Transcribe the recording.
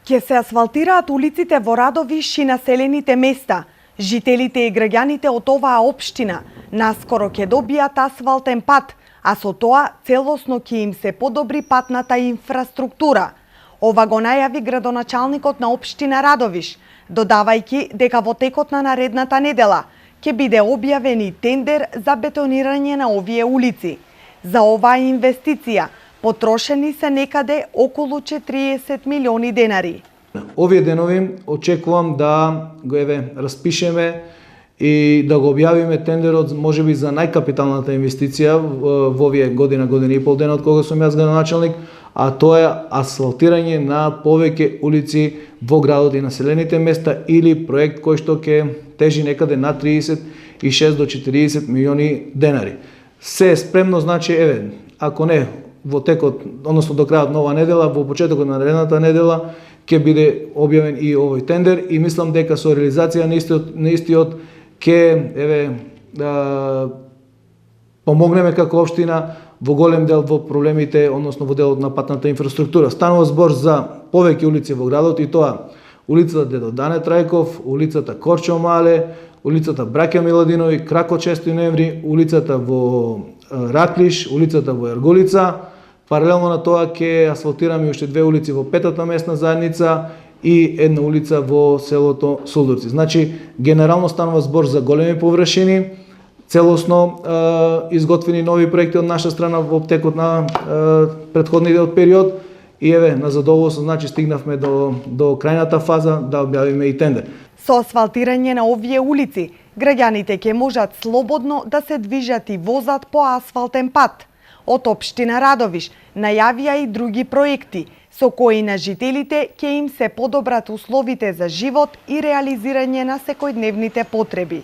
Ќе се асфалтираат улиците во Радовиш и населените места. Жителите и граѓаните од оваа општина наскоро ќе добијат асфалтен пат, а со тоа целосно ќе им се подобри патната инфраструктура. Ова го најави градоначалникот на општина Радовиш, додавајќи дека во текот на наредната недела ќе биде објавен и тендер за бетонирање на овие улици. За оваа инвестиција потрошени се некаде околу 40 милиони денари. Овие денови очекувам да го распишеме и да го објавиме тендерот можеби за најкапиталната инвестиција во овие година и пол дена од кога сум јас градоначалник, а тоа е асфалтирање на повеќе улици во градот и населените места или проект кој што ќе тежи некаде на 36 до 40 милиони денари. Се е спремно, значи ако не во текот, односно до крајот на оваа недела, во почетокот на наредната недела ќе биде објавен и овој тендер и мислам дека со реализација на истиот ќе помогнеме како општина во голем дел во проблемите, односно во делот на патната инфраструктура. Станува збор за повеќе улици во градот и тоа улицата Дедо Дане Трајков, улицата Корчо Мале, улицата Браќа Миладинови, Крако 6 ноември, улицата во Раклиш, улицата во Ерголица. Паралелно на тоа ќе асфалтираме уште две улици во петата местна заедница и една улица во селото Сулдурци. Значи, генерално станува збор за големи површини, целосно изготвени нови проекти од наша страна во текот на претходниот период и на задоволство, значи стигнавме до крајната фаза да објавиме и тендер. Со асфалтирање на овие улици, граѓаните ќе можат слободно да се движат и возат по асфалтен пат. Од општина Радовиш најавија и други проекти, со кои на жителите ќе им се подобрат условите за живот и реализирање на секојдневните потреби.